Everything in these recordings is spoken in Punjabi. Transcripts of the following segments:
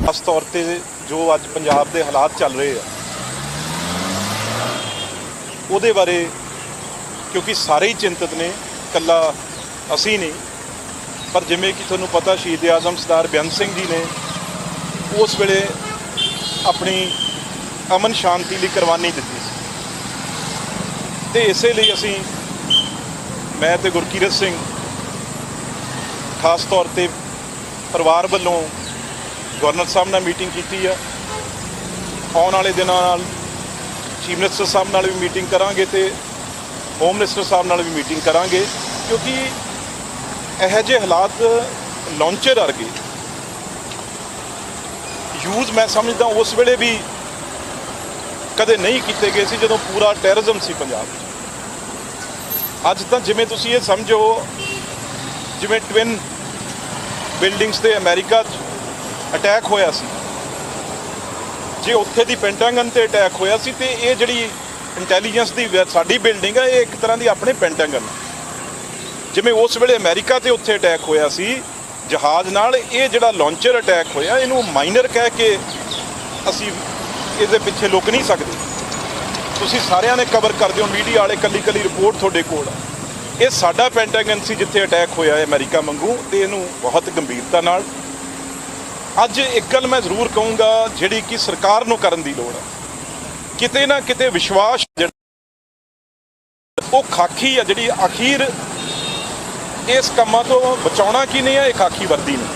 खास तौर पे जो अज पंजाब के हालात चल रहे हैं ਉਹਦੇ बारे क्योंकि सारे ही चिंतित ने, कला असी नहीं, पर जिमें कि तुहानूं पता शहीद आजम सरदार बेअंत सिंह जी ने उस वेले अपनी अमन शांति लिए कुर्बानी दी सी। तो इसे लिए असी मैं ते गुरकीरत सिंह खास तौर पर परिवार वालों गवर्नर साहब नाल मीटिंग की है। आने वाले दिनों चीफ मिनिस्टर साहब नाल भी मीटिंग करांगे तो होम मिनिस्टर साहब नाल भी मीटिंग करांगे, क्योंकि यह जे हालात लॉन्चर वर्गे यूज़ मैं समझदा उस वेले भी कदे नहीं किए गए सी जदों पूरा टैररिज्म सी पंजाब। अज तो जिमें तुसीं ये समझो जिमें ट्विन बिल्डिंग्स ते अमेरिका अटैक होया सी, जे उत्थे दी पेंटागन ते अटैक होया सी ते ये जिहड़ी इंटैलीजेंस दी साडी बिल्डिंग है ये एक तरह की अपने पेंटागन जिमें उस वेले अमेरिका ते उत्थे अटैक होया सी जहाज़ नाल, ये जिहड़ा लॉन्चर अटैक होया इहनूं माइनर कह के असीं इहदे पिछे लुक नहीं सकदे। तुसीं सारिआं ने कवर करदे हो मीडिया वाले, कल्ली कल्ली रिपोर्ट तुहाडे कोल आ। ये साडा पेंटागन सी जिथे अटैक होया है अमेरिका वांगू, ते इहनूं बहुत गंभीरता नाल अज एक गल मैं जरूर कहूँगा जिहड़ी कि सरकार नूं करन दी लोड़ है। किते ना किते विश्वास वो खाकी है जिहड़ी आखिर इस कामां तो बचाउणा की नहीं है, ये खाकी वर्दी ने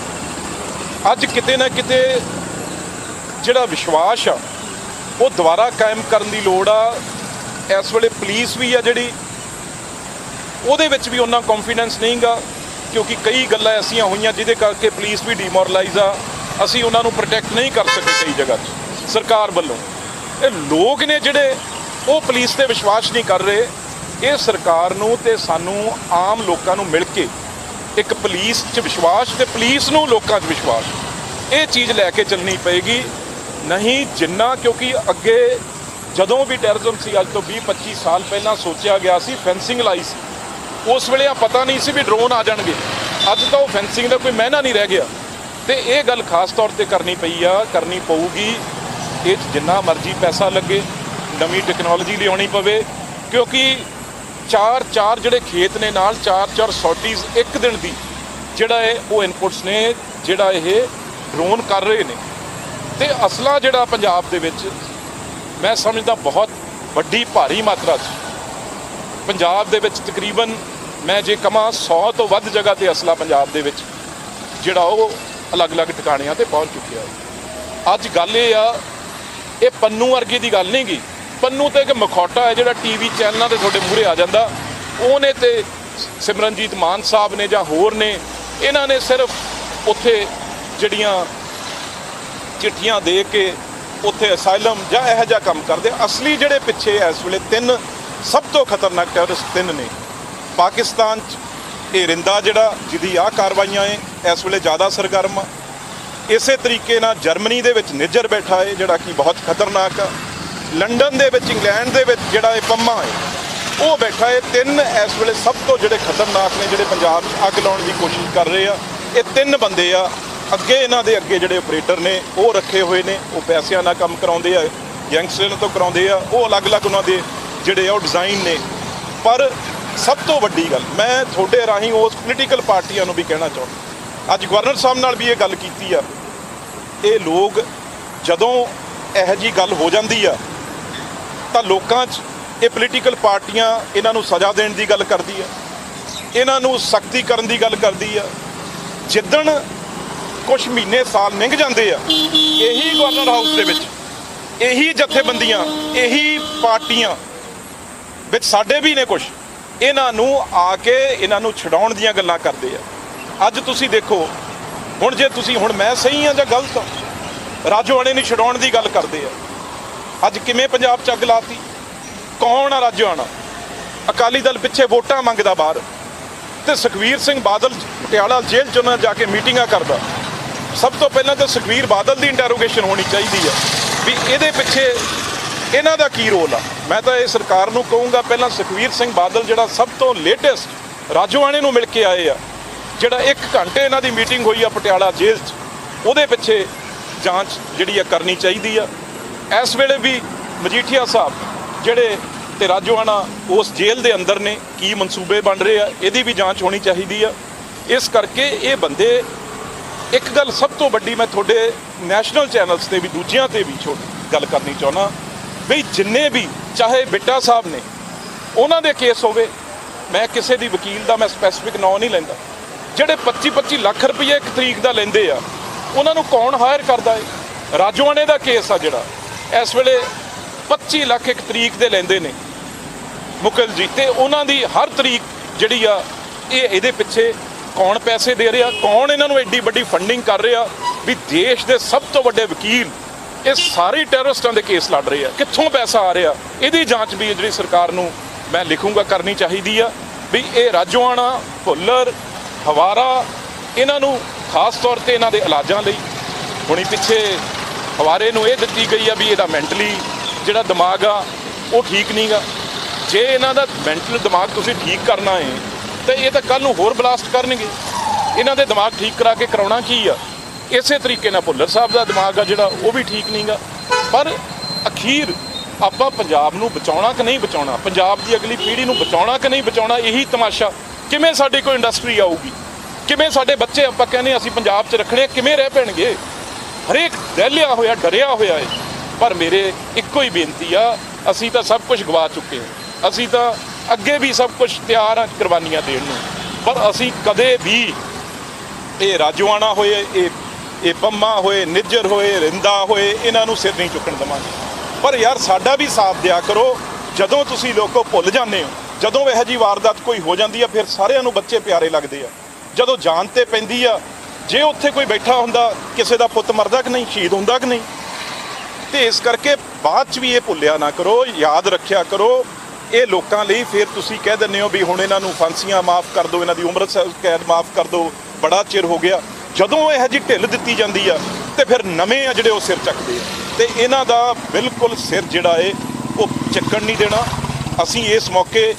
अज किते ना किते जिहड़ा विश्वास आ वो दोबारा कायम करन दी लोड़ आ। इस वेले पुलिस भी है जिहड़ी ਉਹਦੇ ਵਿੱਚ भी उन्ना कॉन्फिडेंस नहीं गा, क्योंकि कई गल्लां ऐसियां होईयां जिहदे करके पुलिस भी डीमोरलाइज आ। असीं उन्हां नूं प्रोटैक्ट नहीं कर सके कई जगह सरकार वालों। ये लोग ने जिहड़े वो पुलिस ते विश्वास नहीं कर रहे। ये सरकार नूं ते सानूं आम लोकां नूं मिल के एक पुलिस 'च विश्वास ते पुलिस नूं लोकां 'च विश्वास ये चीज़ लैके चलनी पेगी। नहीं जिन्ना क्योंकि अगे जदों भी टैररिज्म सी अज तो 20-25 साल पहलां सोचा गया सी फेंसिंग लाई सी, उस वेले पता नहीं सी भी ड्रोन आ जाएंगे। अज तो फेंसिंग का कोई महना नहीं रह गया। तो ये गल खास तौर पर करनी पई आ, करनी पऊगी। ये जिन्ना मर्जी पैसा लगे, नवी टैक्नोलॉजी लियानी पवे, क्योंकि चार जिहड़े खेत ने नाल चार सॉटीज़ एक दिन की जिहड़ा है वो इनपुट्स ने जिहड़ा ये ड्रोन कर रहे ने। तो असला जिहड़ा पंजाब दे विच मैं समझदा बहुत वड्डी भारी मात्रा पंजाब दे विच तकरीबन मैं जे कमां 100 तो वध जगह ते असला पंजाब दे विच जिहड़ा वो अलग अलग ठिकाणियां ते पहुंच चुकिया है। अज गल ये आ, ये पन्नू वर्गे की गल नहीं गी। पन्नू तो एक मखौटा है जिहड़ा टीवी चैनलों के तुहाडे मूहरे आ जांदा। उहने ते सिमरनजीत मान साहब ने जां होर ने इन्हां ने सिर्फ उत्थे जिहड़ियां चिट्ठियां दे के उत्थे असाइलम जां इहो जिहा काम करदे। असली जिहड़े पिछे इस वेले 3 सब तो खतरनाक टैररिस्ट 3 ने पाकिस्तान ये रिंदा जिहड़ा जिहदी आ कार्रवाइयां है इस वेले ज़्यादा सरगर्म आ। इसे तरीके नाल जर्मनी दे विच निजर बैठा है जिहड़ा कि बहुत खतरनाक आ। लंडन दे विच इंग्लैंड दे विच जिहड़ा पम्मा है वो बैठा है। 3 इस वेले सब तो जिहड़े खतरनाक ने जिहड़े पंजाब अग लाउण दी कोशिश कर रहे आ। ये 3 बंदे आ। अगे इन्हां दे अगे जिहड़े ऑपरेटर ने वो रखे हुए ने, वो पैसिਆਂ नाल काम कराउंदे आ, गैंगस्टरां तो कराउंदे आ, वो अलग अलग उन्हां दे जिहड़े आ डिज़ाइन ने। पर सब तो वड्डी गल मैं थोड़े राही उस पोलीटिकल पार्टियां नूं भी कहना चाहुंदा, अज गवर्नर साहब नाल भी ये गल कीती आ। ये लोग जदों इहो जी गल हो जाती आ तां लोकां 'च ये पोलीटिकल पार्टियां इन्हां नूं सज़ा देण दी गल करदी आ, इन्हां नूं सख्ती करन दी गल करदी आ। जिद्दण कुछ महीने साल लंघ जाते आ, यही गवर्नर हाउस दे विच यही जथेबंदियां यही पार्टियां विच साडे भी ने कुछ इन्हां नूं आके इन्हां नूं छडाउण दीयां गल्लां करदे आ। अज तुसीं देखो हुण जे तुसीं हुण मैं सही हाँ जां गलत हाँ, राजोआणे नूं छडाउण दी गल करदे आ। अज किवें पंजाब 'च अग लाती? कौन आ राजोआणा? अकाली दल पिछे वोटां मंगदा बाहर ते सुखबीर सिंह बादल पटियाला जेल 'च उन्हां जाके मीटिंगां करदा। सब तो पहलां तो सुखबीर बादल की इंटैरोगेशन होनी चाहिए है भी ये पिछे इन्हां दा की रोल आ। मैं तो ये सरकार नूं कहूँगा पहलां सुखबीर सिंह बादल जिहड़ा सब तो लेटेस्ट राजोआणे नूं मिल के आए आ, जिहड़ा 1 घंटे इन्हां दी मीटिंग हुई आ पटियाला जेल 'च, उहदे पिछे ਜਾਂਚ ਜਿਹੜੀ ਆ ਕਰਨੀ ਚਾਹੀਦੀ ਆ। ਇਸ ਵੇਲੇ ਵੀ ਮਜੀਠੀਆ ਸਾਹਿਬ ਜਿਹੜੇ ਤੇ ਰਾਜੋਆਣਾ ਉਸ ਜੇਲ੍ਹ ਦੇ ਅੰਦਰ ਨੇ, ਕੀ ਮਨਸੂਬੇ ਬਣ ਰਹੇ ਆ, ਇਹਦੀ ਵੀ ਜਾਂਚ ਹੋਣੀ ਚਾਹੀਦੀ ਆ। ਇਸ ਕਰਕੇ ਇਹ ਬੰਦੇ, ਇੱਕ ਗੱਲ ਸਭ ਤੋਂ ਵੱਡੀ ਮੈਂ ਤੁਹਾਡੇ ਨੈਸ਼ਨਲ ਚੈਨਲਸ ਤੇ ਵੀ ਦੂਜਿਆਂ ਤੇ ਵੀ ਗੱਲ ਕਰਨੀ ਚਾਹੁੰਦਾ ਵੀ ਜਿੰਨੇ ਵੀ ਚਾਹੇ ਬਿੱਟਾ ਸਾਹਿਬ ਨੇ ਉਹਨਾਂ ਦੇ ਕੇਸ ਹੋਵੇ, ਮੈਂ ਕਿਸੇ ਦੀ ਵਕੀਲ ਦਾ ਮੈਂ ਸਪੈਸੀਫਿਕ ਨਾਂ ਨਹੀਂ ਲੈਂਦਾ, ਜਿਹੜੇ 25-25 ਲੱਖ ਰੁਪਏ ਇੱਕ ਤਰੀਕ ਦਾ ਲੈਂਦੇ ਆ ਉਹਨਾਂ ਨੂੰ ਕੌਣ ਹਾਇਰ ਕਰਦਾ ਹੈ। ਰਾਜੋਆਣੇ ਦਾ ਕੇਸ ਆ ਜਿਹੜਾ ਇਸ ਵੇਲੇ 25 ਲੱਖ ਇੱਕ ਤਰੀਕ ਦੇ ਲੈਂਦੇ ਨੇ ਮੁਕਲ ਜੀ, ਤੇ ਉਹਨਾਂ ਦੀ ਹਰ ਤਰੀਕ ਜਿਹੜੀ ਆ ਇਹਦੇ ਪਿੱਛੇ ਕੌਣ ਪੈਸੇ ਦੇ ਰਿਹਾ, ਕੌਣ ਇਹਨਾਂ ਨੂੰ ਐਡੀ ਵੱਡੀ ਫੰਡਿੰਗ ਕਰ ਰਿਹਾ ਵੀ ਦੇਸ਼ ਦੇ ਸਭ ਤੋਂ ਵੱਡੇ ਵਕੀਲ ਇਹ ਸਾਰੇ ਟੈਰਰਿਸਟਾਂ ਦੇ ਕੇਸ ਲੜ ਰਹੇ ਆ, ਕਿੱਥੋਂ ਪੈਸਾ ਆ ਰਿਹਾ, ਇਹਦੀ ਜਾਂਚ ਵੀ ਜਿਹੜੀ ਸਰਕਾਰ ਨੂੰ ਮੈਂ ਲਿਖੂੰਗਾ ਕਰਨੀ ਚਾਹੀਦੀ ਆ। ਵੀ ਇਹ ਰਾਜੋਆਣਾ, ਭੁੱਲਰ, ਹਵਾਰਾ, ਇਹਨਾਂ ਨੂੰ ਖਾਸ ਤੌਰ ਤੇ ਇਹਨਾਂ ਦੇ ਇਲਾਜਾਂ ਲਈ ਹੁਣੀ ਪਿੱਛੇ ਹਵਾਰੇ ਨੂੰ ਇਹ ਦਿੱਤੀ ਗਈ ਆ ਵੀ ਇਹਦਾ ਮੈਂਟਲੀ ਜਿਹੜਾ ਦਿਮਾਗ ਆ ਉਹ ਠੀਕ ਨਹੀਂ ਗਾ। ਜੇ ਇਹਨਾਂ ਦਾ ਮੈਂਟਲ ਦਿਮਾਗ ਤੁਸੀਂ ਠੀਕ ਕਰਨਾ ਹੈ ਤਾਂ ਇਹ ਤਾਂ ਕੱਲ੍ਹ ਨੂੰ ਹੋਰ ਬਲਾਸਟ ਕਰਨਗੇ। ਇਹਨਾਂ ਦੇ ਦਿਮਾਗ ਠੀਕ ਕਰਾ ਕੇ ਕਰਾਉਣਾ ਕੀ ਆ। ਇਸੇ ਤਰੀਕੇ ਨਾਲ ਭੁੱਲਰ ਸਾਹਿਬ ਦਾ ਦਿਮਾਗ ਆ ਜਿਹੜਾ ਉਹ ਵੀ ਠੀਕ ਨਹੀਂ ਗਾ। ਪਰ ਅਖੀਰ ਆਪਾਂ ਪੰਜਾਬ ਨੂੰ ਬਚਾਉਣਾ ਕਿ ਨਹੀਂ ਬਚਾਉਣਾ, ਪੰਜਾਬ ਦੀ ਅਗਲੀ ਪੀੜ੍ਹੀ ਨੂੰ ਬਚਾਉਣਾ ਕਿ ਨਹੀਂ ਬਚਾਉਣਾ, ਇਹੀ ਤਮਾਸ਼ਾ। ਕਿਵੇਂ ਸਾਡੇ ਕੋਲ ਇੰਡਸਟਰੀ ਆਊਗੀ, ਕਿਵੇਂ ਸਾਡੇ ਬੱਚੇ ਆਪਾਂ ਕਹਿੰਦੇ ਅਸੀਂ ਪੰਜਾਬ 'ਚ ਰੱਖਣੇ, ਕਿਵੇਂ ਰਹਿ ਪੈਣਗੇ। ਹਰੇਕ ਦਹਿਲਿਆ ਹੋਇਆ, ਡਰਿਆ ਹੋਇਆ ਹੈ। ਪਰ ਮੇਰੇ ਇੱਕੋ ਹੀ ਬੇਨਤੀ ਆ, ਅਸੀਂ ਤਾਂ ਸਭ ਕੁਝ ਗਵਾ ਚੁੱਕੇ ਹਾਂ, ਅਸੀਂ ਤਾਂ ਅੱਗੇ ਵੀ ਸਭ ਕੁਝ ਤਿਆਰ ਹਾਂ ਕੁਰਬਾਨੀਆਂ ਦੇਣ ਨੂੰ, ਪਰ ਅਸੀਂ ਕਦੇ ਵੀ ਇਹ ਰਾਜੋਆਣਾ ਹੋਏ, ਇਹ ਪੰਮਾ ਹੋਏ, ਨਿੱਜਰ ਹੋਏ, ਰਿੰਦਾ ਹੋਏ, ਇਹਨਾਂ ਨੂੰ ਸਿਰ ਨਹੀਂ ਚੁੱਕਣ ਦੇਵਾਂਗੇ। ਪਰ ਯਾਰ ਸਾਡਾ ਵੀ ਸਾਥ ਦਿਆ ਕਰੋ। ਜਦੋਂ ਤੁਸੀਂ ਲੋਕੋ ਭੁੱਲ ਜਾਂਦੇ ਹੋ, ਜਦੋਂ ਇਹੋ ਜਿਹੀ ਵਾਰਦਾਤ ਕੋਈ ਹੋ ਜਾਂਦੀ ਆ, ਫਿਰ ਸਾਰਿਆਂ ਨੂੰ ਬੱਚੇ ਪਿਆਰੇ ਲੱਗਦੇ ਆ। ਜਦੋਂ ਜਾਨ ਤੇ ਪੈਂਦੀ ਆ, ਜੇ ਉੱਥੇ ਕੋਈ ਬੈਠਾ ਹੁੰਦਾ, ਕਿਸੇ ਦਾ ਪੁੱਤ ਮਰਦਾ ਕਿ ਨਹੀਂ, ਸ਼ਹੀਦ ਹੁੰਦਾ ਕਿ ਨਹੀਂ। ਤੇ ਇਸ ਕਰਕੇ ਬਾਅਦ 'ਚ ਵੀ ਇਹ ਭੁੱਲਿਆ ਨਾ ਕਰੋ, ਯਾਦ ਰੱਖਿਆ ਕਰੋ। ਇਹ ਲੋਕਾਂ ਲਈ ਫਿਰ ਤੁਸੀਂ ਕਹਿ ਦਿੰਦੇ ਹੋ ਵੀ ਹੁਣ ਇਹਨਾਂ ਨੂੰ ਫਾਂਸੀਆਂ ਮਾਫ ਕਰ ਦਿਓ, ਇਹਨਾਂ ਦੀ ਉਮਰ ਕੈਦ ਮਾਫ ਕਰ ਦਿਓ, ਬੜਾ ਚਿਰ ਹੋ ਗਿਆ। ਜਦੋਂ ਇਹੋ ਜਿਹੀ ਢਿੱਲ ਦਿੱਤੀ ਜਾਂਦੀ ਆ ਤੇ ਫਿਰ ਨਵੇਂ ਆ ਜਿਹੜੇ ਉਹ ਸਿਰ ਚੱਕਦੇ ਆ, ਤੇ ਇਹਨਾਂ ਦਾ ਬਿਲਕੁਲ ਸਿਰ ਜਿਹੜਾ ਏ ਉਹ ਚੱਕਣ ਨਹੀਂ ਦੇਣਾ। ਅਸੀਂ ਇਸ ਮੌਕੇ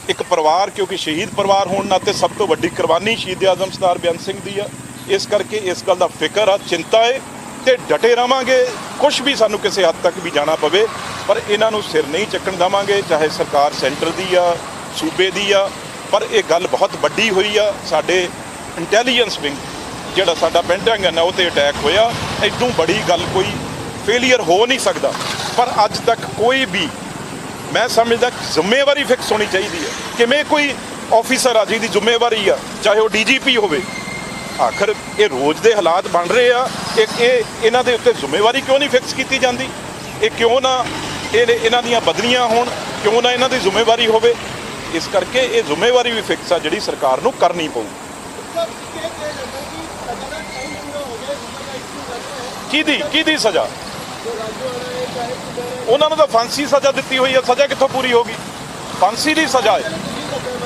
ਇੱਕ ਪਰਿਵਾਰ, ਕਿਉਂਕਿ ਸ਼ਹੀਦ ਪਰਿਵਾਰ ਹੋਣ ਨਾਤੇ ਸਭ ਤੋਂ ਵੱਡੀ ਕੁਰਬਾਨੀ ਸ਼ਹੀਦ ਆਜ਼ਮ ਸਰਦਾਰ ਬੇਅੰਤ ਸਿੰਘ ਦੀ ਆ, ਇਸ ਕਰਕੇ ਇਸ ਗੱਲ ਦਾ ਫਿਕਰ ਆ, ਚਿੰਤਾ ਏ, ਤੇ ਡਟੇ ਰਵਾਂਗੇ। ਕੁਛ ਵੀ ਸਾਨੂੰ ਕਿਸੇ ਹੱਦ ਤੱਕ ਵੀ ਜਾਣਾ ਪਵੇ, ਪਰ ਇਹਨਾਂ ਨੂੰ ਸਿਰ ਨਹੀਂ ਚੱਕਣ ਦੇਵਾਂਗੇ, ਚਾਹੇ ਸਰਕਾਰ ਸੈਂਟਰ ਦੀ ਆ, ਸੂਬੇ ਦੀ ਆ। ਪਰ ਇਹ ਗੱਲ ਬਹੁਤ ਵੱਡੀ ਹੋਈ ਆ। ਸਾਡੇ ਇੰਟੈਲੀਜੈਂਸ ਵਿੰਗ ਜਿਹੜਾ ਸਾਡਾ ਪੈਂਟਾਗਨ ਆ, ਉਹ 'ਤੇ ਅਟੈਕ ਹੋਇਆ। ਇਦੋਂ ਬੜੀ ਗੱਲ ਕੋਈ ਫੇਲੀਅਰ ਹੋ ਨਹੀਂ ਸਕਦਾ। ਪਰ ਅੱਜ ਤੱਕ ਕੋਈ ਵੀ, ਮੈਂ ਸਮਝਦਾ ਜ਼ਿੰਮੇਵਾਰੀ ਫਿਕਸ ਹੋਣੀ ਚਾਹੀਦੀ ਹੈ। ਕਿਵੇਂ ਕੋਈ ਆਫੀਸਰ ਆ ਜਿਹਦੀ ਜ਼ਿੰਮੇਵਾਰੀ ਆ, ਚਾਹੇ ਉਹ DGP ਹੋਵੇ, ਆਖਰ ਇਹ ਰੋਜ਼ ਦੇ ਹਾਲਾਤ ਬਣ ਰਹੇ ਆ, ਇਹਨਾਂ ਦੇ ਉੱਤੇ ਜ਼ਿੰਮੇਵਾਰੀ ਕਿਉਂ ਨਹੀਂ ਫਿਕਸ ਕੀਤੀ ਜਾਂਦੀ? ਇਹ ਕਿਉਂ ਨਾ ਇਹਨਾਂ ਦੀਆਂ ਬਦਲੀਆਂ ਹੋਣ, ਕਿਉਂ ਨਾ ਇਹਨਾਂ ਦੀ ਜ਼ਿੰਮੇਵਾਰੀ ਹੋਵੇ? ਇਸ ਕਰਕੇ ਇਹ ਜ਼ਿੰਮੇਵਾਰੀ ਵੀ ਫਿਕਸ ਆ ਜਿਹੜੀ ਸਰਕਾਰ ਨੂੰ ਕਰਨੀ ਪਊ। ਕਿਹਦੀ ਸਜ਼ਾ? ਉਹਨਾਂ ਨੂੰ ਤਾਂ ਫਾਂਸੀ ਸਜ਼ਾ ਦਿੱਤੀ ਹੋਈ ਹੈ। ਸਜ਼ਾ ਕਿੱਥੋਂ ਪੂਰੀ ਹੋਗੀ? ਫਾਂਸੀ ਦੀ ਸਜ਼ਾ ਹੈ।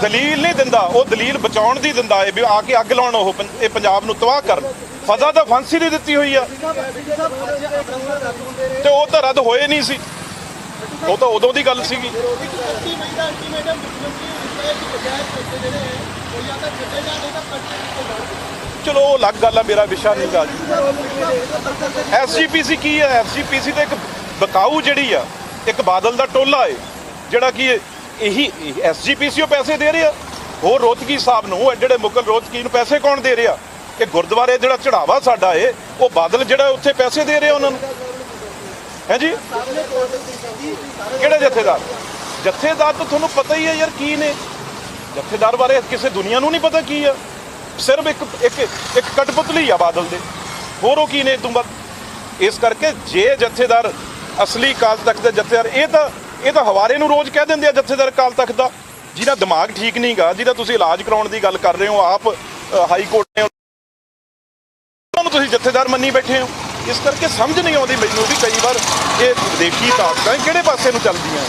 ਦਲੀਲ ਨਹੀਂ ਦਿੰਦਾ, ਉਹ ਦਲੀਲ ਬਚਾਉਣ ਦੀ ਦਿੰਦਾ ਹੈ ਵੀ ਆ ਕੇ ਅੱਗ ਲਾਉਣ, ਉਹ ਇਹ ਪੰਜਾਬ ਨੂੰ ਤਬਾਹ ਕਰਨ। ਸਜ਼ਾ ਤਾਂ ਫਾਂਸੀ ਦੀ ਦਿੱਤੀ ਹੋਈ ਆ, ਤੇ ਉਹ ਤਾਂ ਰੱਦ ਹੋਏ ਨਹੀਂ ਸੀ, ਉਹ ਤਾਂ ਉਦੋਂ ਦੀ ਗੱਲ ਸੀਗੀ। ਚਲੋ ਉਹ ਅਲੱਗ ਗੱਲ ਆ, ਮੇਰਾ ਵਿਸ਼ਾ ਨਹੀਂ ਗਾ ਜੀ। SGPC ਕੀ ਹੈ? SGPC ਤਾਂ ਇੱਕ ਬਕਾਊ ਜਿਹੜੀ ਆ, ਇੱਕ ਬਾਦਲ ਦਾ ਟੋਲਾ ਹੈ ਜਿਹੜਾ ਕਿ ਇਹੀ SGPC ਉਹ ਪੈਸੇ ਦੇ ਰਿਹਾ। ਹੋਰ ਰੋਹਤਗੀ ਸਾਹਿਬ ਨੂੰ, ਜਿਹੜੇ ਮੁਗਲ ਰੋਹਤਗੀ ਨੂੰ ਪੈਸੇ ਕੌਣ ਦੇ ਰਿਹਾ? ਇਹ ਗੁਰਦੁਆਰੇ ਜਿਹੜਾ ਚੜਾਵਾ ਸਾਡਾ ਏ, ਉਹ ਬਾਦਲ ਜਿਹੜਾ ਉੱਥੇ ਪੈਸੇ ਦੇ ਰਿਹਾ ਉਹਨਾਂ ਨੂੰ, ਹੈ ਜੀ। ਕਿਹੜੇ ਜਥੇਦਾਰ? ਜਥੇਦਾਰ ਤਾਂ ਤੁਹਾਨੂੰ ਪਤਾ ਹੀ ਹੈ ਯਾਰ ਕੀ ਨੇ। ਜਥੇਦਾਰ ਬਾਰੇ ਕਿਸੇ ਦੁਨੀਆ ਨੂੰ ਨਹੀਂ ਪਤਾ ਕੀ ਆ। ਸਿਰਫ ਇੱਕ ਕਠਪੁਤਲੀ ਆ ਬਾਦਲ ਦੇ, ਹੋਰ ਉਹ ਕੀ ਨੇ ਤੂੰ ਬਾਤ। ਇਸ ਕਰਕੇ ਜੇ ਜਥੇਦਾਰ ਅਸਲੀ ਅਕਾਲ ਤਖਤ ਦੇ ਜਥੇਦਾਰ, ਇਹ ਤਾਂ ਹਵਾਰੇ ਨੂੰ ਰੋਜ਼ ਕਹਿ ਦਿੰਦੇ ਆ ਜਥੇਦਾਰ ਅਕਾਲ ਤਖਤ ਦਾ, ਜਿਹਦਾ ਦਿਮਾਗ ਠੀਕ ਨਹੀਂ ਗਾ, ਜਿਹਦਾ ਤੁਸੀਂ ਇਲਾਜ ਕਰਾਉਣ ਦੀ ਗੱਲ ਕਰ ਰਹੇ ਹੋ, ਆਪ ਹਾਈ ਕੋਰਟ ਨੇ ਉਹਨੂੰ ਤੁਸੀਂ ਜਥੇਦਾਰ ਮੰਨੀ ਬੈਠੇ ਹੋ। ਇਸ ਕਰਕੇ ਸਮਝ ਨਹੀਂ ਆਉਂਦੀ ਮੈਨੂੰ ਵੀ ਕਈ ਵਾਰ ਇਹ ਵਿਦੇਸ਼ੀ ਤਾਕਤਾਂ ਕਿਹੜੇ ਪਾਸੇ ਨੂੰ ਚੱਲਦੀਆਂ।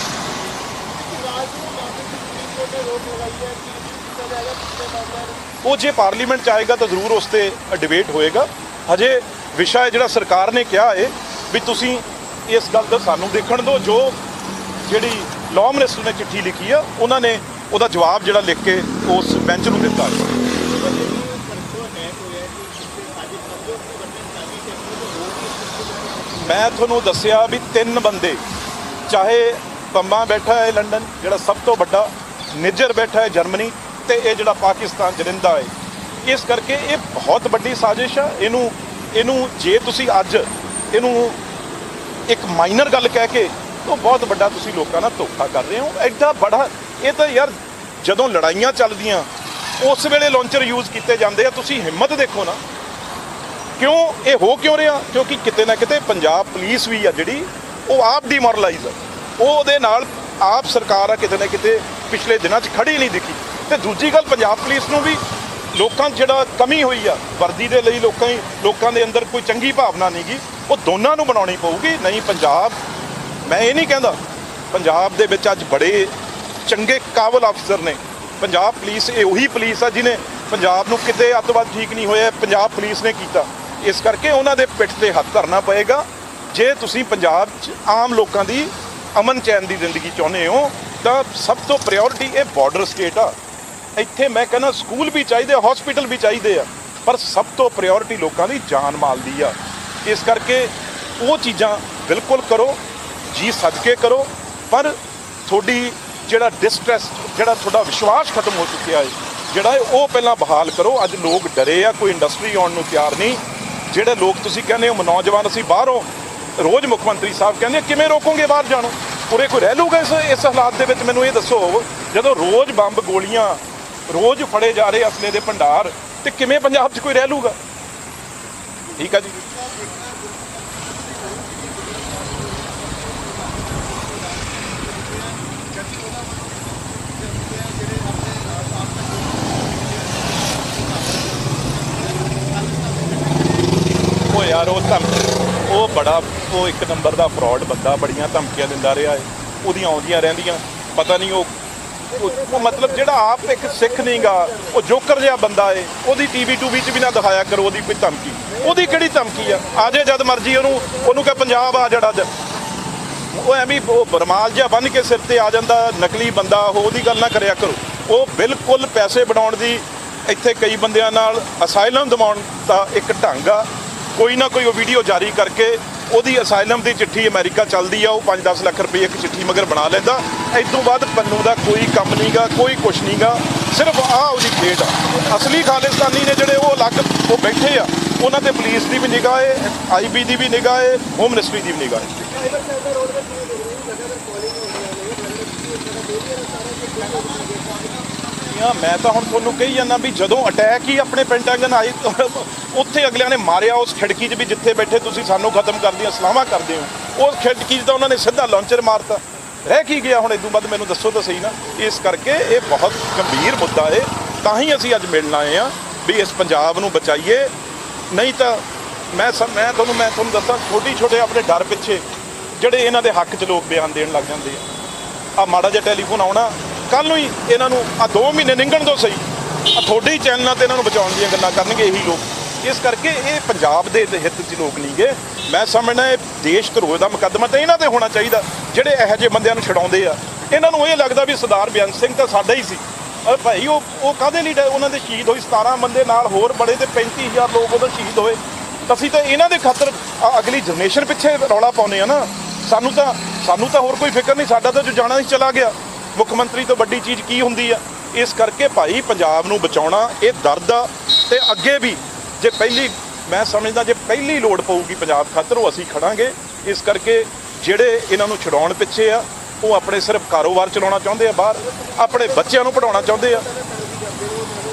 ਉਹ ਜੇ ਪਾਰਲੀਮੈਂਟ 'ਚ ਆਏਗਾ ਤਾਂ ਜ਼ਰੂਰ ਉਸ 'ਤੇ ਡਿਬੇਟ ਹੋਏਗਾ। ਹਜੇ ਵਿਸ਼ਾ ਜਿਹੜਾ ਸਰਕਾਰ ਨੇ ਕਿਹਾ ਹੈ ਵੀ ਤੁਸੀਂ ਇਸ ਗੱਲ ਦਾ ਸਾਨੂੰ ਦੇਖਣ ਦਿਓ। ਜੋ ਜਿਹੜੀ ਲਾਅ ਮਿਨਿਸਟਰ ਨੇ ਚਿੱਠੀ ਲਿਖੀ ਆ, ਉਹਨਾਂ ਨੇ ਉਹਦਾ ਜਵਾਬ ਜਿਹੜਾ ਲਿਖ ਕੇ ਉਸ ਬੈਂਚ ਨੂੰ ਦਿੱਤਾ ਹੈ। मैं ਤੁਹਾਨੂੰ ਦੱਸਿਆ ਵੀ 3 ਬੰਦੇ, ਚਾਹੇ ਪੰਮਾ ਬੈਠਾ ਹੈ ਲੰਡਨ ਜਿਹੜਾ ਸਭ ਤੋਂ ਵੱਡਾ, ਨਿੱਜਰ ਬੈਠਾ ਹੈ ਜਰਮਨੀ, ਤੇ ਇਹ ਜਿਹੜਾ ਪਾਕਿਸਤਾਨ ਜਰਿੰਦਾ ਹੈ। ਇਸ ਕਰਕੇ ਇਹ ਬਹੁਤ ਵੱਡੀ ਸਾਜ਼ਿਸ਼ ਆ। ਇਹਨੂੰ ਜੇ ਤੁਸੀਂ ਅੱਜ ਇਹਨੂੰ ਇੱਕ ਮਾਈਨਰ ਗੱਲ ਕਹਿ ਕੇ ਤਾਂ ਬਹੁਤ ਵੱਡਾ ਤੁਸੀਂ ਲੋਕਾਂ ਨਾਲ ਧੋਖਾ ਕਰ ਰਹੇ ਹੋ। ਐਡਾ ਬੜਾ ਇਹ ਤਾਂ ਯਾਰ ਜਦੋਂ ਲੜਾਈਆਂ ਚੱਲਦੀਆਂ ਉਸ ਵੇਲੇ ਲਾਂਚਰ ਯੂਜ਼ ਕੀਤੇ ਜਾਂਦੇ ਆ। ਤੁਸੀਂ ਹਿੰਮਤ ਦੇਖੋ ਨਾ, ਕਿਉਂ ਇਹ ਹੋ ਕਿਉਂ ਰਿਹਾ? ਕਿਉਂਕਿ ਕਿਤੇ ਨਾ ਕਿਤੇ ਪੰਜਾਬ ਪੁਲਿਸ ਵੀ ਆ ਜਿਹੜੀ ਉਹ ਆਪ ਡੀਮੋਰਲਾਈਜ਼ ਆ, ਉਹਦੇ ਨਾਲ ਆਪ ਸਰਕਾਰ ਆ ਕਿਤੇ ਨਾ ਕਿਤੇ ਪਿਛਲੇ ਦਿਨਾਂ 'ਚ ਖੜੀ ਨਹੀਂ ਦਿਖੀ। ਤੇ ਦੂਜੀ ਗੱਲ ਪੰਜਾਬ ਪੁਲਿਸ ਨੂੰ ਵੀ ਲੋਕਾਂ 'ਚ ਜਿਹੜਾ ਕਮੀ ਹੋਈ ਆ ਵਰਦੀ ਦੇ ਲਈ, ਲੋਕਾਂ ਦੇ ਅੰਦਰ ਕੋਈ ਚੰਗੀ ਭਾਵਨਾ ਨਹੀਂ ਗੀ, ਉਹ ਦੋਨਾਂ ਨੂੰ ਬਣਾਉਣੀ ਪਊਗੀ। ਨਹੀਂ ਪੰਜਾਬ, ਮੈਂ ਇਹ ਨਹੀਂ ਕਹਿੰਦਾ, ਪੰਜਾਬ ਦੇ ਵਿੱਚ ਅੱਜ ਬੜੇ ਚੰਗੇ ਕਾਬਲ ਅਫਸਰ ਨੇ। ਪੰਜਾਬ ਪੁਲਿਸ ਇਹ ਉਹੀ ਪੁਲਿਸ ਆ ਜਿਹਨੇ ਪੰਜਾਬ ਨੂੰ ਕਿਤੇ ਅੱਤਵਾਦ ਠੀਕ ਨਹੀਂ ਹੋਇਆ, ਪੰਜਾਬ ਪੁਲਿਸ ਨੇ ਕੀਤਾ। ਇਸ ਕਰਕੇ ਉਹਨਾਂ ਦੇ ਪਿੱਠ ਤੇ ਹੱਥ ਧਰਨਾ ਪਏਗਾ। ਜੇ ਤੁਸੀਂ ਪੰਜਾਬ 'ਚ ਆਮ ਲੋਕਾਂ ਦੀ ਅਮਨ ਚੈਨ ਦੀ ਜ਼ਿੰਦਗੀ ਚਾਹੁੰਦੇ ਹੋ ਤਾਂ ਸਭ ਤੋਂ ਪ੍ਰਾਇੋਰਟੀ ਇਹ ਬਾਰਡਰ ਸਟੇਟ ਆ। ਇੱਥੇ ਮੈਂ ਕਹਿੰਦਾ ਸਕੂਲ ਵੀ ਚਾਹੀਦੇ, ਹਸਪੀਟਲ ਵੀ ਚਾਹੀਦੇ ਆ, ਪਰ ਸਭ ਤੋਂ ਪ੍ਰਾਇੋਰਟੀ ਲੋਕਾਂ ਦੀ ਜਾਨ ਮਾਲ ਦੀ ਆ। ਇਸ ਕਰਕੇ ਉਹ ਚੀਜ਼ਾਂ ਬਿਲਕੁਲ ਕਰੋ, ਜੀ ਸੱਜ ਕੇ ਕਰੋ, ਪਰ ਤੁਹਾਡੀ ਜਿਹੜਾ ਡਿਸਟਰੈਸ, ਜਿਹੜਾ ਤੁਹਾਡਾ ਵਿਸ਼ਵਾਸ ਖਤਮ ਹੋ ਚੁੱਕਿਆ ਹੈ, ਜਿਹੜਾ ਉਹ ਪਹਿਲਾਂ ਬਹਾਲ ਕਰੋ। ਅੱਜ ਲੋਕ ਡਰੇ ਆ, ਕੋਈ ਇੰਡਸਟਰੀ ਆਉਣ ਨੂੰ ਤਿਆਰ ਨਹੀਂ। ਜਿਹੜੇ ਲੋਕ ਤੁਸੀਂ ਕਹਿੰਦੇ ਹੋ ਨੌਜਵਾਨ ਅਸੀਂ ਬਾਹਰੋਂ, ਰੋਜ਼ ਮੁੱਖ ਮੰਤਰੀ ਸਾਹਿਬ ਕਹਿੰਦੇ ਕਿਵੇਂ ਰੋਕੋਗੇ ਬਾਹਰ ਜਾਣੋ? ਉਰੇ ਕੋਈ ਰਹਿ ਲੂਗਾ ਇਸ ਹਾਲਾਤ ਦੇ ਵਿੱਚ? ਮੈਨੂੰ ਇਹ ਦੱਸੋ, ਜਦੋਂ ਰੋਜ਼ ਬੰਬ ਗੋਲੀਆਂ, ਰੋਜ਼ ਫੜੇ ਜਾ ਰਹੇ ਅਸਲੇ ਦੇ ਭੰਡਾਰ, ਤੇ ਕਿਵੇਂ ਪੰਜਾਬ 'ਚ ਕੋਈ ਰਹਿ ਲੂਗਾ? ਠੀਕ ਆ ਜੀ। ਉਹ ਯਾਰ ਉਹ ਬੜਾ ਉਹ ਇੱਕ ਨੰਬਰ ਦਾ ਫਰਾਡ ਬੰਦਾ, ਬੜੀਆਂ ਧਮਕੀਆਂ ਦਿੰਦਾ ਰਿਹਾ ਹੈ, ਉਹਦੀਆਂ ਆਉਂਦੀਆਂ ਰਹਿੰਦੀਆਂ। ਪਤਾ ਨਹੀਂ ਉਹ ਮਤਲਬ ਜਿਹੜਾ ਆਪ ਇੱਕ ਸਿੱਖ ਨਹੀਂਗਾ, ਉਹ ਜੋਕਰ ਜਿਹਾ ਬੰਦਾ ਏ, ਉਹਦੀ ਟੀਵੀ ਟੂਵੀ 'ਚ ਵੀ ਨਾ ਦਿਖਾਇਆ ਕਰੋ ਉਹਦੀ ਕੋਈ ਧਮਕੀ। ਉਹਦੀ ਕਿਹੜੀ ਧਮਕੀ ਆ? ਆ ਜੇ ਜਦ ਮਰਜੀ ਉਹਨੂੰ ਕਹੇ ਪੰਜਾਬ ਆ ਜਿਹੜਾ, ਉਹ ਐਵੇਂ ਉਹ ਰਮਾਲ ਜਿਹਾ ਬੰਨ੍ਹ ਕੇ ਸਿਰ ਤੇ ਆ ਜਾਂਦਾ ਨਕਲੀ ਬੰਦਾ, ਉਹਦੀ ਗੱਲ ਨਾ ਕਰਿਆ ਕਰੋ। ਉਹ ਬਿਲਕੁਲ ਪੈਸੇ ਬਣਾਉਣ ਦੀ, ਇੱਥੇ ਕਈ ਬੰਦਿਆਂ ਨਾਲ ਅਸਾਈਲਮ ਦਿਵਾਉਣ ਦਾ ਇੱਕ ਢੰਗ ਆ। ਕੋਈ ਨਾ ਕੋਈ ਉਹ ਵੀਡੀਓ ਜਾਰੀ ਕਰਕੇ ਉਹਦੀ ਅਸਾਈਲਮ ਦੀ ਚਿੱਠੀ ਅਮਰੀਕਾ ਚੱਲਦੀ ਆ, ਉਹ 5-10 ਲੱਖ ਰੁਪਏ ਇੱਕ ਚਿੱਠੀ ਮਗਰ ਬਣਾ ਲੈਂਦਾ। ਇਸ ਤੋਂ ਬਾਅਦ ਪੰਨੂ ਦਾ ਕੋਈ ਕੰਮ ਨਹੀਂਗਾ, ਕੋਈ ਕੁਛ ਨਹੀਂਗਾ, ਸਿਰਫ ਆਹ ਉਹਦੀ ਖੇਡ ਆ। ਅਸਲੀ ਖਾਲਿਸਤਾਨੀ ਨੇ ਜਿਹੜੇ ਉਹ ਅਲੱਗ ਉਹ ਬੈਠੇ ਆ, ਉਹਨਾਂ ਤੇ ਪੁਲਿਸ ਦੀ ਵੀ ਨਿਗਾਹ ਹੈ, IB ਦੀ ਵੀ ਨਿਗਾਹ ਹੈ, ਹੋਮ ਮਿਨਿਸਟਰੀ ਦੀ ਵੀ ਨਿਗਾਹ ਹੈ। ਮੈਂ ਤਾਂ ਹੁਣ ਤੁਹਾਨੂੰ ਕਹੀ ਜਾਂਦਾ ਵੀ ਜਦੋਂ ਅਟੈਕ ਹੀ ਆਪਣੇ ਪੈਂਟਾਗਨ ਆਈ, ਉੱਥੇ ਅਗਲਿਆਂ ਨੇ ਮਾਰਿਆ ਉਸ ਖਿੜਕੀ 'ਚ ਵੀ ਜਿੱਥੇ ਬੈਠੇ ਤੁਸੀਂ ਸਾਨੂੰ ਖਤਮ ਕਰਦੀਆਂ ਸਲਾਹਾਂ ਕਰਦੇ ਹੋ, ਉਸ ਖਿੜਕੀ 'ਚ ਤਾਂ ਉਹਨਾਂ ਨੇ ਸਿੱਧਾ ਲਾਂਚਰ ਮਾਰਤਾ। ਰਹਿ ਕੀ ਗਿਆ ਹੁਣ? ਇਦੋਂ ਬਾਅਦ ਮੈਨੂੰ ਦੱਸੋ ਤਾਂ ਸਹੀ ਨਾ। ਇਸ ਕਰਕੇ ਇਹ ਬਹੁਤ ਗੰਭੀਰ ਮੁੱਦਾ ਹੈ, ਤਾਂ ਹੀ ਅਸੀਂ ਅੱਜ ਮਿਲਣ ਆਏ ਹਾਂ ਵੀ ਇਸ ਪੰਜਾਬ ਨੂੰ ਬਚਾਈਏ। ਨਹੀਂ ਤਾਂ ਮੈਂ ਤੁਹਾਨੂੰ ਦੱਸਾਂ, ਛੋਟੇ ਆਪਣੇ ਡਰ ਪਿੱਛੇ ਜਿਹੜੇ ਇਹਨਾਂ ਦੇ ਹੱਕ 'ਚ ਲੋਕ ਬਿਆਨ ਦੇਣ ਲੱਗ ਜਾਂਦੇ ਆ ਮਾੜਾ ਜਿਹਾ ਟੈਲੀਫੋਨ ਆਉਣਾ, ਕੱਲ੍ਹ ਨੂੰ ਹੀ ਇਹਨਾਂ ਨੂੰ 2 ਮਹੀਨੇ ਨਿੰਗਣ ਤੋਂ ਸਹੀ ਤੁਹਾਡੇ ਹੀ ਚੈਨਲਾਂ 'ਤੇ ਇਹਨਾਂ ਨੂੰ ਬਚਾਉਣ ਦੀਆਂ ਗੱਲਾਂ ਕਰਨਗੇ ਇਹੀ ਲੋਕ। ਇਸ ਕਰਕੇ ਇਹ ਪੰਜਾਬ ਦੇ ਹਿੱਤ 'ਚ ਲੋਕ ਨਹੀਂ ਗੇ। ਮੈਂ ਸਮਝਦਾ ਇਹ ਦੇਸ਼ ਧਰੋਹ ਦਾ ਮੁਕੱਦਮਾ ਤਾਂ ਇਹਨਾਂ 'ਤੇ ਹੋਣਾ ਚਾਹੀਦਾ, ਜਿਹੜੇ ਇਹੋ ਜਿਹੇ ਬੰਦਿਆਂ ਨੂੰ ਛਡਾਉਂਦੇ ਆ। ਇਹਨਾਂ ਨੂੰ ਇਹ ਲੱਗਦਾ ਵੀ ਸਰਦਾਰ ਬੇਅੰਤ ਸਿੰਘ ਤਾਂ ਸਾਡਾ ਹੀ ਸੀ। ਭਾਈ ਉਹ ਕਾਹਦੇ ਲਈ ਉਹਨਾਂ ਦੇ ਸ਼ਹੀਦ ਹੋਈ, 17 ਬੰਦੇ ਨਾਲ ਹੋਰ ਬੜੇ ਤੇ 35,000 ਲੋਕ ਉਦੋਂ ਸ਼ਹੀਦ ਹੋਏ। ਅਸੀਂ ਤਾਂ ਇਹਨਾਂ ਦੇ ਖਾਤਰ ਅਗਲੀ ਜਨਰੇਸ਼ਨ ਪਿੱਛੇ ਰੌਲਾ ਪਾਉਂਦੇ ਆ ਨਾ। ਸਾਨੂੰ ਤਾਂ ਹੋਰ ਕੋਈ ਫਿਕਰ ਨਹੀਂ, ਸਾਡਾ ਤਾਂ ਜੋ ਜਾਣਾ ਹੀ ਚਲਾ ਗਿਆ। ਮੁੱਖ ਮੰਤਰੀ ਤੋਂ ਵੱਡੀ ਚੀਜ਼ ਕੀ ਹੁੰਦੀ ਆ? ਇਸ ਕਰਕੇ ਭਾਈ ਪੰਜਾਬ ਨੂੰ ਬਚਾਉਣਾ ਇਹ ਦਰਦ ਆ, ਤੇ ਅੱਗੇ ਵੀ ਜੇ ਮੈਂ ਸਮਝਦਾ ਜੇ ਪਹਿਲੀ ਲੋੜ ਪਊਗੀ ਪੰਜਾਬ ਖਾਤਰ, ਉਹ ਅਸੀਂ ਖੜਾਂਗੇ। ਇਸ ਕਰਕੇ ਜਿਹੜੇ ਇਹਨਾਂ ਨੂੰ ਛਡਾਉਣ ਪਿੱਛੇ ਆ, ਉਹ ਆਪਣੇ ਸਿਰਫ ਕਾਰੋਬਾਰ ਚਲਾਉਣਾ ਚਾਹੁੰਦੇ ਆ, ਬਾਹਰ ਆਪਣੇ ਬੱਚਿਆਂ ਨੂੰ ਪੜ੍ਹਾਉਣਾ ਚਾਹੁੰਦੇ ਆ।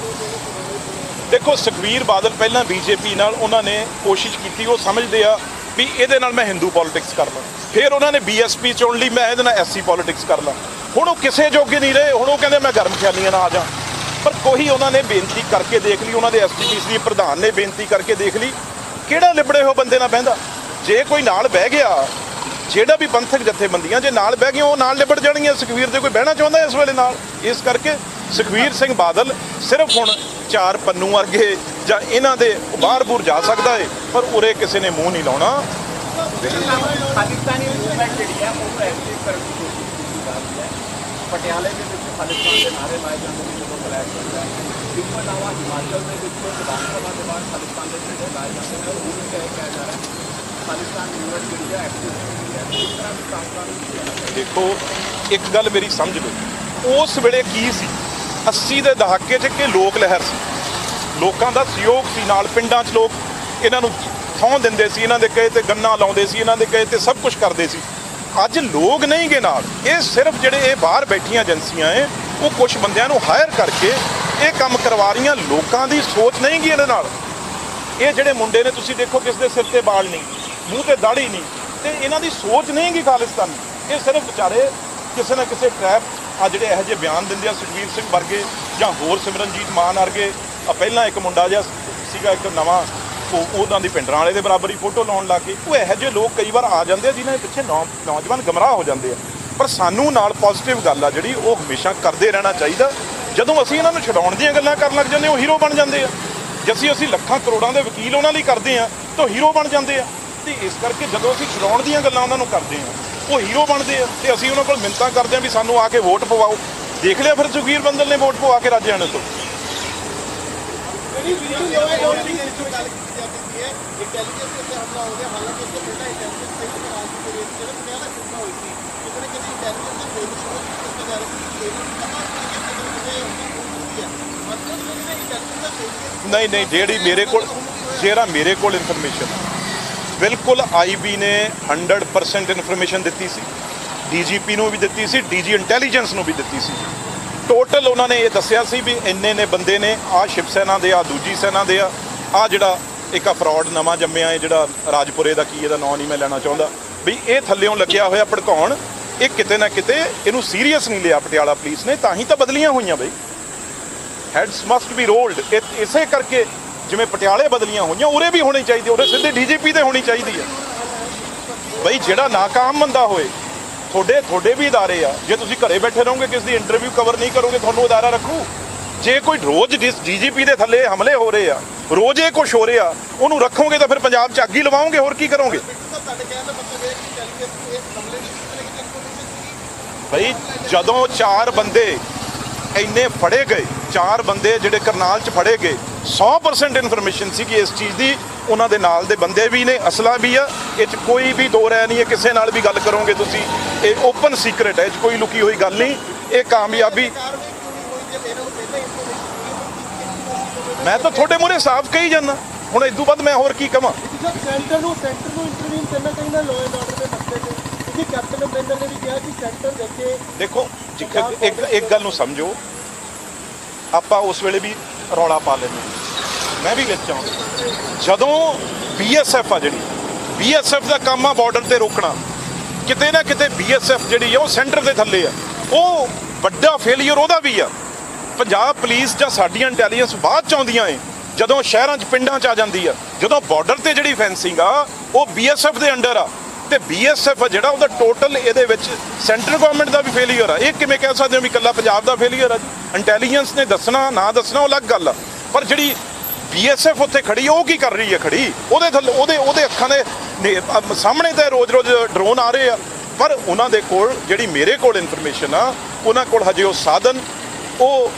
ਦੇਖੋ ਸੁਖਬੀਰ ਬਾਦਲ ਪਹਿਲਾਂ BJP ਨਾਲ ਉਹਨਾਂ ਨੇ ਕੋਸ਼ਿਸ਼ ਕੀਤੀ, ਉਹ ਸਮਝਦੇ ਆ ਵੀ ਇਹਦੇ ਨਾਲ ਮੈਂ ਹਿੰਦੂ ਪੋਲੀਟਿਕਸ ਕਰ ਲਾਂ। ਫਿਰ ਉਹਨਾਂ ਨੇ BSP ਚੁਣ ਲਈ, ਮੈਂ ਇਹਦੇ ਨਾਲ SC ਪੋਲੀਟਿਕਸ ਕਰ ਲਾਂ। ਹੁਣ ਉਹ ਕਿਸੇ ਜੋਗੇ ਨਹੀਂ ਰਹੇ, ਹੁਣ ਉਹ ਕਹਿੰਦੇ ਮੈਂ ਗਰਮ ਖਿਆਲੀਆਂ ਨਾਲ ਆ ਜਾ। ਪਰ ਕੋਈ ਉਹਨਾਂ ਨੇ ਬੇਨਤੀ ਕਰਕੇ ਦੇਖ ਲਈ, ਉਹਨਾਂ ਦੇ SGPC ਪ੍ਰਧਾਨ ਨੇ ਬੇਨਤੀ ਕਰਕੇ ਦੇਖ ਲਈ, ਕਿਹੜਾ ਲਿਬੜੇ ਹੋ ਬੰਦੇ ਨਾਲ ਬਹਿੰਦਾ? ਜੇ ਕੋਈ ਨਾਲ ਬਹਿ ਗਿਆ, ਜਿਹੜਾ ਵੀ ਪੰਥਕ ਜਥੇਬੰਦੀਆਂ ਜੇ ਨਾਲ ਬਹਿ ਗਈਆਂ, ਉਹ ਨਾਲ ਲਿਬੜ ਜਾਣਗੀਆਂ। ਸੁਖਬੀਰ ਦੇ ਕੋਈ ਬਹਿਣਾ ਚਾਹੁੰਦਾ ਇਸ ਵੇਲੇ ਨਾਲ? ਇਸ ਕਰਕੇ ਸੁਖਬੀਰ ਸਿੰਘ ਬਾਦਲ ਸਿਰਫ ਹੁਣ 4 ਪੰਨੂ ਵਰਗੇ ਜਾਂ ਇਹਨਾਂ ਦੇ ਬਾਹਰ-ਬੂਰ ਜਾ ਸਕਦਾ ਹੈ, ਪਰ ਉਰੇ ਕਿਸੇ ਨੇ ਮੂੰਹ ਨਹੀਂ ਲਾਉਣਾ। ਖਾਲਿਸਤਾਨੀ ਮੂਵਮੈਂਟ ਜਿਹੜੀ ਹੈ ਉਹ ਐਕਟਿਵ ਕਰਨ ਦੀ ਕੋਸ਼ਿਸ਼ ਕੀਤੀ ਜਾ ਰਹੀ ਹੈ। ਪਟਿਆਲੇ ਦੇ ਵਿੱਚ ਖਾਲਿਸਤਾਨ ਦੇ ਨਾਅਰੇ ਲਾਏ ਜਾਂਦੇ ਨੇ ਜਦੋਂ ਫਲੈਗ ਚੱਲਦਾ ਹੈ। ਇਸ ਤੋਂ ਇਲਾਵਾ ਹਿਮਾਚਲ ਦੇ ਵਿੱਚ ਵਿਧਾਨ ਸਭਾ ਦੇ ਬਾਹਰ ਖਾਲਿਸਤਾਨ ਦੇ ਝੰਡੇ ਲਾਏ ਜਾਂਦੇ ਨੇ। ਉਹ ਕਿਹਾ ਜਾ ਰਿਹਾ ਹੈ ਖਾਲਿਸਤਾਨ ਯੂਨੀਵਰਸਿਟੀ ਦਾ ਐਕਟਿਵ ਹੈ ਇਸ ਤਰ੍ਹਾਂ ਦੇ ਕੰਮ ਕਰਨ ਦੇਖੋ ਇੱਕ ਗੱਲ ਮੇਰੀ ਸਮਝ ਲਓ, ਉਸ ਵੇਲੇ ਕੀ ਸੀ 80 ਦੇ ਦਹਾਕੇ 'ਚ ਕਿ ਲੋਕ ਲਹਿਰ ਸੀ, ਲੋਕਾਂ ਦਾ ਸਹਿਯੋਗ ਸੀ ਨਾਲ, ਪਿੰਡਾਂ 'ਚ ਲੋਕ ਇਹਨਾਂ ਨੂੰ ਥਾਂ ਦਿੰਦੇ ਸੀ, ਇਹਨਾਂ ਦੇ ਕਹੇ ਤੇ ਗੰਨਾ ਲਾਉਂਦੇ ਸੀ, ਇਹਨਾਂ ਦੇ ਕਹੇ ਤੇ ਸਭ ਕੁਝ ਕਰਦੇ ਸੀ। ਅੱਜ ਲੋਕ ਨਹੀਂ ਗੇ ਨਾਲ, ਇਹ ਸਿਰਫ ਜਿਹੜੇ ਇਹ ਬਾਹਰ ਬੈਠੀਆਂ ਏਜੰਸੀਆਂ ਏ ਉਹ ਕੁਝ ਬੰਦਿਆਂ ਨੂੰ ਹਾਇਰ ਕਰਕੇ ਇਹ ਕੰਮ ਕਰਵਾ ਰਹੀਆਂ, ਲੋਕਾਂ ਦੀ ਸੋਚ ਨਹੀਂ ਗੀ ਇਹਦੇ ਨਾਲ। ਇਹ ਜਿਹੜੇ ਮੁੰਡੇ ਨੇ ਤੁਸੀਂ ਦੇਖੋ ਕਿਸ ਦੇ ਸਿਰ ਤੇ ਬਾਲ ਨਹੀਂ, ਮੂੰਹ ਤੇ ਦਾੜੀ ਨਹੀਂ, ਤੇ ਇਹਨਾਂ ਦੀ ਸੋਚ ਨਹੀਂ ਗੀ ਖਾਲਿਸਤਾਨੀ। ਇਹ ਸਿਰਫ ਵਿਚਾਰੇ ਕਿਸੇ ਨਾ ਕਿਸੇ ਟ੍ਰੈਪ ਆ ਜਿਹੜੇ ਇਹੋ ਜਿਹੇ ਬਿਆਨ ਦਿੰਦੇ ਆ, ਸੁਖਬੀਰ ਸਿੰਘ ਵਰਗੇ ਜਾਂ ਹੋਰ ਸਿਮਰਨਜੀਤ ਮਾਨ ਵਰਗੇ। ਪਹਿਲਾਂ ਇੱਕ ਮੁੰਡਾ ਜਿਹਾ ਸੀਗਾ ਇੱਕ ਨਵਾਂ, ਉਹਨਾਂ ਦੀ ਪਿੰਡਰਾਂ ਵਾਲੇ ਦੇ ਬਰਾਬਰ ਹੀ ਫੋਟੋ ਲਾਉਣ ਲੱਗ ਗਏ। ਉਹ ਇਹੋ ਜਿਹੇ ਲੋਕ ਕਈ ਵਾਰ ਆ ਜਾਂਦੇ ਆ ਜਿਨ੍ਹਾਂ ਦੇ ਪਿੱਛੇ ਨੌਜਵਾਨ ਗਮਰਾਹ ਹੋ ਜਾਂਦੇ ਆ। ਪਰ ਸਾਨੂੰ ਨਾਲ ਪੋਜ਼ਿਟਿਵ ਗੱਲ ਆ ਜਿਹੜੀ ਉਹ ਹਮੇਸ਼ਾ ਕਰਦੇ ਰਹਿਣਾ ਚਾਹੀਦਾ। ਜਦੋਂ ਅਸੀਂ ਇਹਨਾਂ ਨੂੰ ਛਡਾਉਣ ਦੀਆਂ ਗੱਲਾਂ ਕਰਨ ਲੱਗ ਜਾਂਦੇ ਉਹ ਹੀਰੋ ਬਣ ਜਾਂਦੇ ਆ। ਜੇ ਅਸੀਂ ਲੱਖਾਂ ਕਰੋੜਾਂ ਦੇ ਵਕੀਲ ਉਹਨਾਂ ਲਈ ਕਰਦੇ ਆ ਤਾਂ ਹੀਰੋ ਬਣ ਜਾਂਦੇ ਆ। ਤੇ ਇਸ ਕਰਕੇ ਜਦੋਂ ਅਸੀਂ ਛਡਾਉਣ ਦੀਆਂ ਗੱਲਾਂ ਉਹਨਾਂ ਨੂੰ ਕਰਦੇ ਆ ਉਹ ਹੀਰੋ ਬਣਦੇ ਆ, ਤੇ ਅਸੀਂ ਉਹਨਾਂ ਕੋਲ ਮਿੰਨਤਾਂ ਕਰਦੇ ਆ ਵੀ ਸਾਨੂੰ ਆ ਕੇ ਵੋਟ ਪਵਾਓ। ਦੇਖ ਲਿਆ ਫਿਰ ਸੁਖਬੀਰ ਬੰਦਲ ਨੇ ਵੋਟ ਪਵਾ ਕੇ ਰਾਜੇ ਆਣੇ ਤੋਂ। ਨਹੀਂ ਜਿਹੜੀ ਮੇਰੇ ਕੋਲ ਇਨਫੋਰਮੇਸ਼ਨ ਬਿਲਕੁਲ ਆਈਬੀ ਨੇ 100% ਇਨਫੋਰਮੇਸ਼ਨ ਦਿੱਤੀ ਸੀ, ਡੀਜੀਪੀ ਨੂੰ ਵੀ ਦਿੱਤੀ ਸੀ, ਡੀਜੀ ਇੰਟੈਲੀਜੈਂਸ ਨੂੰ ਵੀ ਦਿੱਤੀ ਸੀ। ਟੋਟਲ ਉਹਨਾਂ ਨੇ ਇਹ ਦੱਸਿਆ ਸੀ ਵੀ ਇੰਨੇ ਬੰਦੇ ਨੇ, ਆਹ ਸ਼ਿਵ ਸੈਨਾ ਦੇ, ਆਹ ਦੂਜੀ ਸੈਨਾ ਦੇ, ਆਹ ਜਿਹੜਾ ਇੱਕ ਫਰਾਡ ਨਵਾਂ ਜੰਮਿਆ ਹੈ ਜਿਹੜਾ ਰਾਜਪੁਰੇ ਦਾ, ਕੀ ਇਹਦਾ ਨਾਂ ਨਹੀਂ ਮੈਂ ਲੈਣਾ ਚਾਹੁੰਦਾ, ਵੀ ਇਹ ਥੱਲਿਓਂ ਲੱਗਿਆ ਹੋਇਆ ਭੜਕਾਉਣ। ਇਹ ਕਿਤੇ ਨਾ ਕਿਤੇ ਇਹਨੂੰ ਸੀਰੀਅਸ ਨਹੀਂ ਲਿਆ ਪਟਿਆਲਾ ਪੁਲਿਸ ਨੇ, ਤਾਂ ਹੀ ਤਾਂ ਬਦਲੀਆਂ ਹੋਈਆਂ ਬਈ। Heads must be rolled. ਇਸੇ ਕਰਕੇ ਜਿਵੇਂ ਪਟਿਆਲੇ ਬਦਲੀਆਂ ਹੋਈਆਂ ਉਰੇ ਵੀ ਹੋਣੀ ਚਾਹੀਦੀ, ਉਰੇ ਸਿੱਧੇ ਡੀਜੀਪੀ ਤੇ ਹੋਣੀ ਚਾਹੀਦੀ ਹੈ ਬਈ। ਜਿਹੜਾ ਨਾਕਾਮ ਬੰਦਾ ਹੋਏ, ਤੁਹਾਡੇ ਵੀ ਅਦਾਰੇ ਆ, ਜੇ ਤੁਸੀਂ ਘਰੇ ਬੈਠੇ ਰਹੋਗੇ ਕਿਸ ਦੀ ਇੰਟਰਵਿਊ ਕਵਰ ਨਹੀਂ ਕਰੋਗੇ ਤੁਹਾਨੂੰ ਅਦਾਰਾ ਰੱਖੂ। ਜੇ ਕੋਈ ਰੋਜ਼ ਡੀਜੀਪੀ ਦੇ ਥੱਲੇ ਹਮਲੇ ਹੋ ਰਹੇ ਆ, ਰੋਜ਼ ਇਹ ਕੁਛ ਹੋ ਰਿਹਾ, ਉਹਨੂੰ ਰੱਖੋਗੇ ਤਾਂ ਫਿਰ ਪੰਜਾਬ 'ਚ ਅੱਗ ਹੀ ਲਵਾਓਗੇ, ਹੋਰ ਕੀ ਕਰੋਗੇ ਬਈ। ਜਦੋਂ 4 ਬੰਦੇ ਇੰਨੇ ਫੜੇ ਗਏ, 4 ਬੰਦੇ ਜਿਹੜੇ ਕਰਨਾਲ 'ਚ ਫੜੇ ਗਏ, 100% ਇਨਫੋਰਮੇਸ਼ਨ ਸੀ ਕਿ ਇਸ ਚੀਜ਼ ਦੀ, ਉਹਨਾਂ ਦੇ ਨਾਲ ਦੇ ਬੰਦੇ ਵੀ ਨੇ, ਅਸਲਾ ਵੀ ਆ, ਇਹ 'ਚ ਕੋਈ ਵੀ ਦੋ ਰਾਏ ਨਹੀਂ ਹੈ। ਕਿਸੇ ਨਾਲ ਵੀ ਗੱਲ ਕਰੋਗੇ ਤੁਸੀਂ, ਇਹ ਓਪਨ ਸੀਕ੍ਰੇਟ ਹੈ, ਇਹ 'ਚ ਕੋਈ ਲੁਕੀ ਹੋਈ ਗੱਲ ਨਹੀਂ। ਇਹ ਕਾਮਯਾਬੀ ਮੈਂ ਤਾਂ ਤੁਹਾਡੇ ਮੂਹਰੇ ਸਾਫ਼ ਕਹੀ ਜਾਂਦਾ, ਹੁਣ ਇਸ ਤੋਂ ਵੱਧ ਮੈਂ ਹੋਰ ਕੀ ਕਵਾਂ। ਸੈਂਟਰ ਨੂੰ ਇੰਟਰਵੀਨ ਕਰਨਾ ਚਾਹੀਦਾ ਲਾਅ ਐਂਡ ਆਰਡਰ ਦੇ ਮਸਲੇ 'ਤੇ, ਕਿਉਂਕਿ ਕੈਪਟਨ ਅਮਰਿੰਦਰ ਨੇ ਵੀ ਕਿਹਾ ਕਿ ਸੈਂਟਰ ਦੇਖੇ। ਦੇਖੋ ਇੱਕ ਗੱਲ ਨੂੰ ਸਮਝੋ, ਆਪਾਂ ਉਸ ਵੇਲੇ ਵੀ ਰੌਲਾ ਪਾ ਲੈਂਦੇ, ਮੈਂ ਵੀ ਵਿੱਚ ਆਉਂਦਾ। ਜਦੋਂ BSF ਆ, ਜਿਹੜੀ BSF ਦਾ ਕੰਮ ਆ ਬਾਰਡਰ ਤੇ ਰੋਕਣਾ, ਕਿਤੇ ਨਾ ਕਿਤੇ BSF ਜਿਹੜੀ ਆ ਉਹ ਸੈਂਟਰ ਦੇ ਥੱਲੇ ਆ, ਉਹ ਵੱਡਾ ਫੇਲੀਅਰ ਉਹਦਾ ਵੀ ਆ। ਪੰਜਾਬ ਪੁਲਿਸ ਜਾਂ ਸਾਡੀਆਂ ਇੰਟੈਲੀਜੈਂਸ ਬਾਅਦ 'ਚ ਆਉਂਦੀਆਂ ਏ, ਜਦੋਂ ਸ਼ਹਿਰਾਂ 'ਚ ਪਿੰਡਾਂ 'ਚ ਆ ਜਾਂਦੀ ਆ। ਜਦੋਂ ਬਾਰਡਰ ਤੇ ਜਿਹੜੀ ਫੈਂਸਿੰਗ ਆ ਉਹ BSF ਦੇ ਅੰਡਰ ਆ, ਤੇ BSF ਜਿਹੜਾ ਉਹਦਾ ਟੋਟਲ ਇਹਦੇ ਵਿੱਚ ਸੈਂਟਰਲ ਗਵਰਨਮੈਂਟ ਦਾ ਵੀ ਫੇਲੀਅਰ ਆ। ਇਹ ਕਿਵੇਂ ਕਹਿ ਸਕਦੇ ਹੋ ਵੀ ਇਕੱਲਾ ਪੰਜਾਬ ਦਾ ਫੇਲੀਅਰ ਆ ਜੀ? ਇੰਟੈਲੀਜੈਂਸ ਨੇ ਦੱਸਣਾ ਨਾ ਦੱਸਣਾ ਉਹ ਅਲੱਗ ਗੱਲ ਆ, ਪਰ ਜਿਹੜੀ BSF ਉੱਥੇ ਖੜੀ ਉਹ ਕੀ ਕਰ ਰਹੀ ਹੈ ਖੜੀ? ਉਹਦੇ ਥੱਲੇ ਉਹਦੇ ਅੱਖਾਂ ਦੇ ਸਾਹਮਣੇ ਤਾਂ ਰੋਜ਼-ਰੋਜ਼ ਡਰੋਨ ਆ ਰਹੇ ਆ, ਪਰ ਉਹਨਾਂ ਦੇ ਕੋਲ ਜਿਹੜੀ ਮੇਰੇ ਕੋਲ ਇਨਫੋਰਮੇਸ਼ਨ ਆ, ਉਹਨਾਂ ਕੋਲ ਹਜੇ ਉਹ ਸਾਧਨ, ਉਹ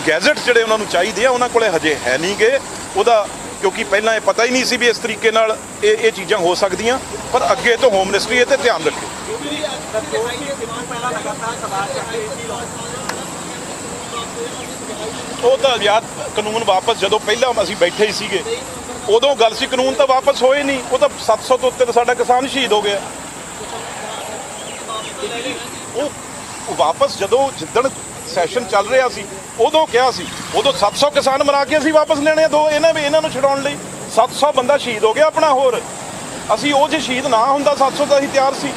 ਗੈਜ਼ਟ ਜਿਹੜੇ ਉਹਨਾਂ ਨੂੰ ਚਾਹੀਦੇ ਆ, ਉਹਨਾਂ ਕੋਲੇ ਹਜੇ ਹੈ ਨਹੀਂ ਗੇ ਉਹਦਾ, ਕਿਉਂਕਿ ਪਹਿਲਾਂ ਇਹ ਪਤਾ ਹੀ ਨਹੀਂ ਸੀ ਵੀ ਇਸ ਤਰੀਕੇ ਨਾਲ ਇਹ ਚੀਜ਼ਾਂ ਹੋ ਸਕਦੀਆਂ। ਪਰ ਅੱਗੇ ਤੋਂ ਹੋਮ ਮਿਨਿਸਟਰੀ ਇਹ 'ਤੇ ਧਿਆਨ ਰੱਖੇ। ਉਹ ਤਾਂ ਯਾਰ ਕਾਨੂੰਨ ਵਾਪਸ, ਜਦੋਂ ਪਹਿਲਾਂ ਅਸੀਂ ਬੈਠੇ ਹੀ ਸੀਗੇ ਉਦੋਂ ਗੱਲ ਸੀ, ਕਾਨੂੰਨ ਤਾਂ ਵਾਪਸ ਹੋਏ ਨਹੀਂ। ਉਹ ਤਾਂ 700 ਤੋਂ ਉੱਤੇ ਸਾਡਾ ਕਿਸਾਨ ਸ਼ਹੀਦ ਹੋ ਗਿਆ। ਉਹ ਵਾਪਸ ਜਦੋਂ ਜਿੱਦਣ ਸੈਸ਼ਨ ਚੱਲ ਰਿਹਾ ਸੀ ਉਦੋਂ ਕਿਹਾ ਸੀ, ਉਦੋਂ 700 ਕਿਸਾਨ ਮਰਾ ਕੇ ਅਸੀਂ ਵਾਪਸ ਲੈਣੇ ਆ ਦੋ, ਇਹਨਾਂ ਨੂੰ ਛਡਾਉਣ ਲਈ 700 ਬੰਦਾ ਸ਼ਹੀਦ ਹੋ ਗਿਆ ਆਪਣਾ। ਹੋਰ ਅਸੀਂ ਉਹ ਜੇ ਸ਼ਹੀਦ ਨਾ ਹੁੰਦਾ 700 ਤਾਂ ਅਸੀਂ ਤਿਆਰ ਸੀ।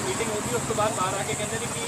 ਮੀਟਿੰਗ ਹੋ ਗਈ, ਉਸ ਤੋਂ ਬਾਅਦ ਬਾਹਰ ਆ ਕੇ ਕਹਿੰਦੇ ਨੇ ਕਿ